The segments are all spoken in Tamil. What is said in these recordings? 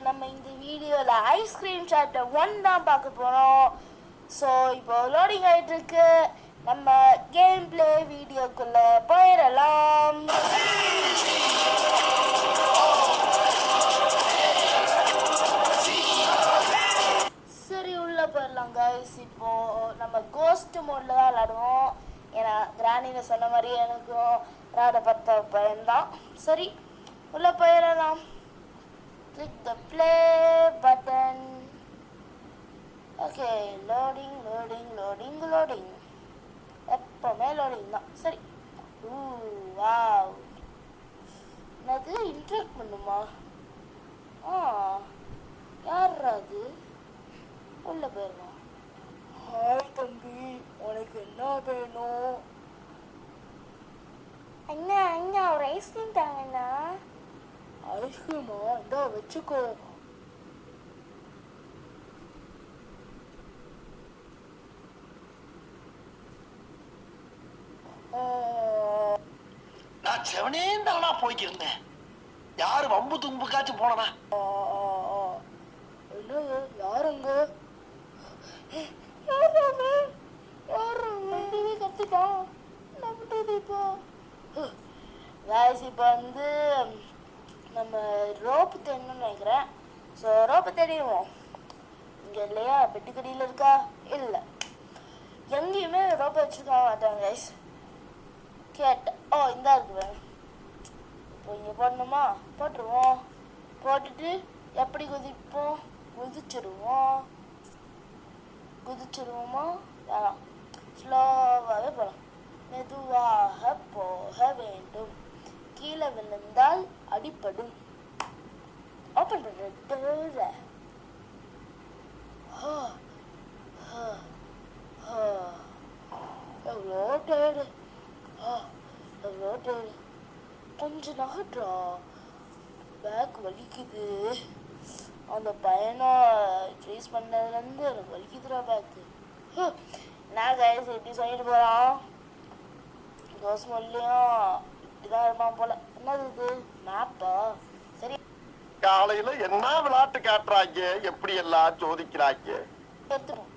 நம்ம இந்த வீடியோவில் ஐஸ்கிரீம் சாப்டர் 1 தான் பார்க்க போகிறோம். ஸோ இப்போ லோடிங் ஆகிட்டு இருக்கு. நம்ம கேம் பிளே வீடியோக்குள்ளே போயிடலாம். சரி, உள்ளே போயிடலாம் கைஸ். இப்போது நம்ம கோஸ்ட் மோடில் தான் விளாடுவோம். ஏன்னா கிராண்டியில் சொன்ன மாதிரி எனக்கும் விளாட பார்த்த பயன்தான். சரி, உள்ளே போயிடலாம். Click the play button. Okay, loading. எப்பவுமே லோடிங் தான். சரி. வாவ், என்னது இன்ட்ராக்ட் பண்ணுமா? யார் அது? உள்ள போயிடலாம். ஹாய் தம்பி, உனக்கு என்ன வேணும்? அண்ணா ஒரு ஐஸ்கிரீம் தாங்கண்ணா. ஐஸ்கிரீமா? இந்தா வச்சுக்கோ. நான் செவனேந்தானா போய்க்கிருந்தேன். யாரு வம்பு தும்புக்காச்சும் போனனா? என்ன யாருங்க? கத்துட்டான். இப்போ வந்து நம்ம ரோப்பு தேடணும்னு நினைக்கிறேன். ஸோ ரோப்பு தேடிடுவோம். இங்கே இல்லையா? பெட்டுக்கடியில் இருக்கா? இல்லை, எங்கேயுமே ரோப்பை வச்சுருக்க மாட்டாங்க கைஸ். கேட்டேன். இந்தா இருக்கு. இப்போ இங்கே போடணுமா? போட்டுருவோம். போட்டுட்டு எப்படி குதிப்போம்? குதிச்சிடுவோமா? வேணாம், ஸ்லோவாகவே போகலாம். மெதுவாக போக வேண்டும். கீழே விழுந்தால் அடிப்படும். ஓப்பன் பண்ணுற எவ்வளோ டயர்டு. கொஞ்சம் நகட்டுறா, பேக் வலிக்குது. அந்த பையனை ட்ரேஸ் பண்ணதுலேருந்து எனக்கு வலிக்குதுடா பேக்கு. நான் கைஸ் எப்படி சொல்லிட்டு போகிறான்? கோஸ்மல்லையும் இப்படிதான் இருப்பான் போல. என்னது இது? மேப்பா? சரி, காலையில என்ன விளையாட்டு காட்டுறாங்க, எப்படி எல்லாம் சோதிக்கிறாங்க. எடுத்துப்போம்.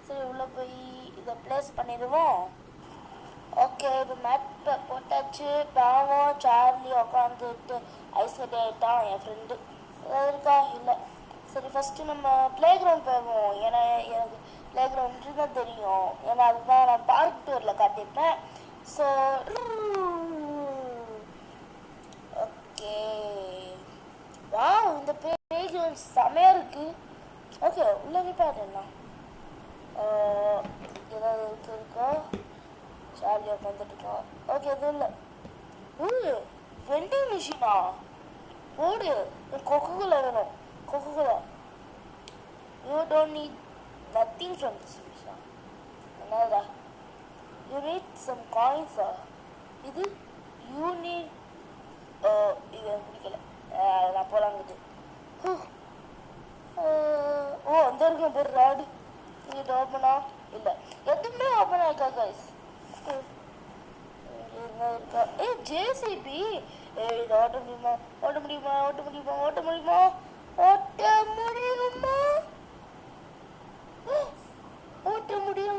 சரி, உள்ள போய் இதை பிளேஸ் பண்ணிடுவோம். ஓகே, இப்போ மேப்பை போட்டாச்சு. பாவம் சார்லி உட்காந்துட்டு ஐஸ் கட்டி ஆகிட்டான். என் ஃப்ரெண்டு ஏதாவது இருக்கா? இல்லை. சரி, ஃபஸ்ட்டு நம்ம ப்ளே கிரவுண்ட் போயிடுவோம். ஏன்னா எனக்கு ப்ளே கிரவுண்டு தான் தெரியும். ஏன்னா அதுதான் நான் பார்க் டூரில் காட்டியிருப்பேன். ஸோ ஓகே, வா, இந்த ப்ளே கிரவுண்ட் செமையாக இருக்குது. ஓகே, உள்ளே போய் பாருண்ணா. ஏதாவது இருக்கா? சார்லி உட்காந்துட்டுருக்கோம். ஓகே, எதுவும் இல்லை. வெண்டிங் மிஷினா? ஓடு, கொக்கோகோலா வேணும். Coca Cola. You don't need nothing from this மிஷினா. என்னதா? யூ நீட் சம் காயின்ஸா? இது யூ நீட் இது எனக்கு பிடிக்கல. நான் போகலாங்குது. அந்த இருக்கும் பேர் ராடு. இது ஓப்பனா? இல்லை, எதுவுமே ஓப்பன் ஆயிருக்கா கைஸ்? என்ன இருக்கா? ஜேசிபி. இது ஓட்ட முடியுமா? ஓட்ட முடியும்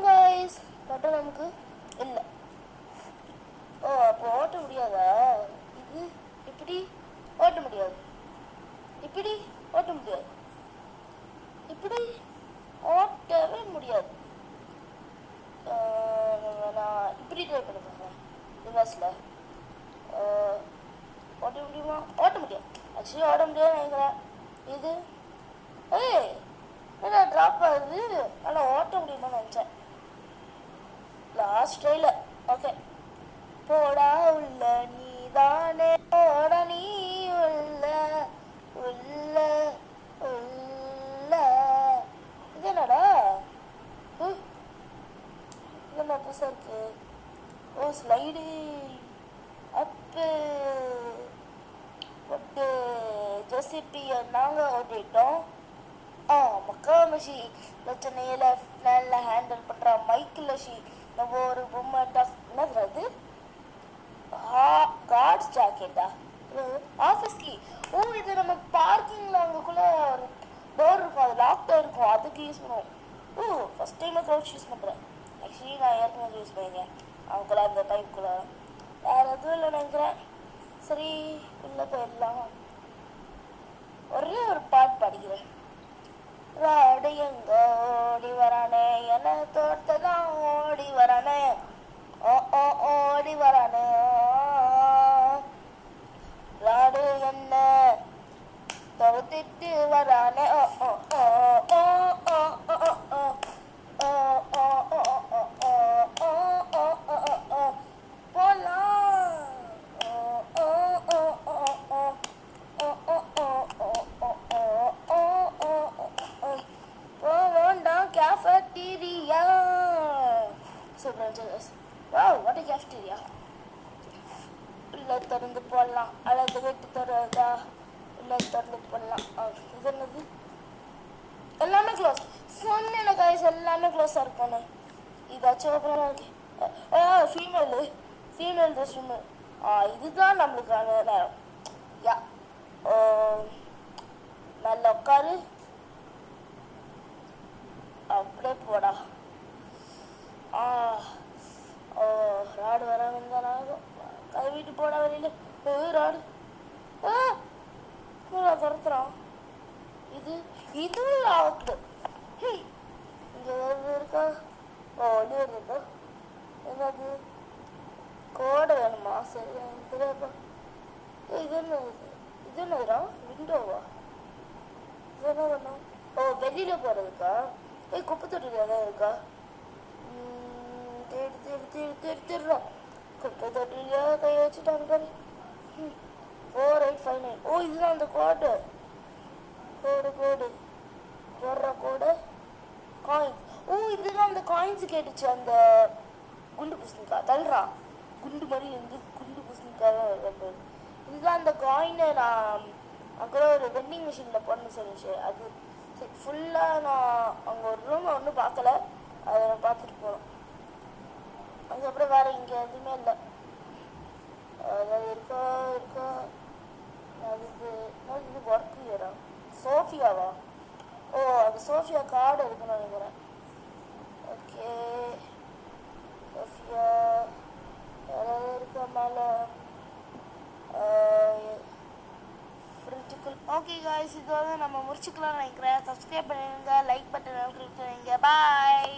கைஸ். பட் நமக்கு இல்லை. அப்போ ஓட்ட முடியாதா? இது இப்படி ஓட்ட முடியாது. இப்படி ஓட்ட முடியாது. இப்படி ஓட்டவே முடியாது. நான் இப்படி ட்ரை பண்ணி பார்க்குறேன். ரிவர்ஸில் ஓட்ட முடியுமா? ஓட்ட முடியும். ஆக்சுவலி ஓட முடியாதுன்னு நினைக்கிறேன். இது என்ன ட்ராப் ஆகுது? ஆனால் ஓட்ட முடியுமான்னு நினச்சேன். லாஸ்ட் ட்ரைல. ஓகே, போடா உள்ள நீ தானே, போடா நீ உள்ள உள்ள உள்ள. இது என்னடா? இது என்ன புதுசாக இருக்கு? ஸ்லைடு அப்பு. ஓட்டு ஜெசிபியை நாங்கள் ஓட்டிட்டோம். மக்காமஷி பிரச்சனையில் நல்லா ஹேண்டில் பண்ணுற மைக்கில் ஷி நம்ம ஒரு பொம்மை என்னது அது? காட்ஸ் ஜாக்கெட்டா? ஆப்வியஸ்லி. ஓ இது நம்ம பார்க்கிங்கில் அங்கக்குள்ள ஒரு டோர் இருக்கும், அது லாக்டாக இருக்கும், அதுக்கு யூஸ் பண்ணுவோம். ஓ ஃபஸ்ட் டைமாக கவுச் யூஸ் பண்ணுறேன். ஆக்சுவலி நான் ஏற்கனவே யூஸ் பண்ணியிருக்கேன் அவங்கக்குள்ள அந்த டைப்புக்குள்ள. வேறு எதுவும் இல்லை நினைக்கிறேன். சரி உள்ளே போயிடலாம். ஒரே ஒரு பாட்டு படிக்கிறேன். ராடு எங்க ஓடி வரானே என்ன தோட்டதான் ஓடி வரானே ஓ ஓ ஓடி வரானே ராடு என்ன தொகுத்திட்டு வரானே ஓ ஓ ஓ ஓ ஓ ஓ ஓ ஓ ஓ ஓ ஓ ஓ ஓ போலாம் ஓ ஓ ஓ ஓ cafeteria. So wow, what a cafeteria. உள்ள திறந்து போடலாம். அழகு வெட்டு தரதா உள்ள திறந்து போடலாம். இது என்னது? எல்லாமே க்ளோஸ். சொன்ன கைஸ் எல்லாமே க்ளோஸாக இருக்கணும். இதாச்சும் ஓப்பனாக இருக்கு. Female rest room. இதுதான் நம்மளுக்கான நேரம். யா நல்ல உட்காரு. அப்படியே போடா. ராடு வராமல் இருந்தால் ஆகும். கை வீட்டு போடா வெளியில். ராடு துரத்துறான். இதுவும் லாக்டு. இங்கே ஏதாவது இருக்கா? ஒளி இருக்கா? என்னது கோடை வேணுமா? சரி தெரியாப்பா. இது என்னதுடா? விண்டோவா? இது என்ன பண்ணும்? வெளியில் போகிறதுக்கா? குப்பை தொட்டில் ஏதாவது இருக்கா? தேடுறோம். குப்பை தொட்டிலையா கை வச்சுட்டாங்க பாரு. 4859. இதுதான் அந்த கோடு. போடுற கோடு காயின்ஸ். இதுதான் அந்த காயின்ஸு கேட்டுச்சு. அந்த குண்டு பூசணிக்கா தள்ளுறா. குண்டு மாதிரி இருந்து குண்டு பூசணிக்காக. இதுதான் அந்த காயினை நான் அங்கே ஒரு வெண்டிங் மிஷினில் போடணும் சொல்லிச்சு. அது சரி ஃபுல்லாக நான் அங்கே ஒரு ரூம் ஒன்றும் பார்க்கல, அதை நான் பார்த்துட்டு போனோம். அதுக்கப்புறம் வேறு இங்கே எதுவுமே இல்லை. அதாவது இருக்கா அது இது ஒர்க் இயரா? சோஃபியாவா? அந்த சோஃபியா கார்டு இருக்குன்னு நினைக்கிறேன். ஓகே சோஃபியா யாராவது இருக்கா மேலே? ஓகே காய்ஸ், இது வந்து நம்ம முடிச்சுக்கலாம் நினைக்கிறேன். சப்ஸ்கிரைப் பண்ணிடுங்க, லைக் பட்டன் கிளிக் பண்ணுங்க. பாய்.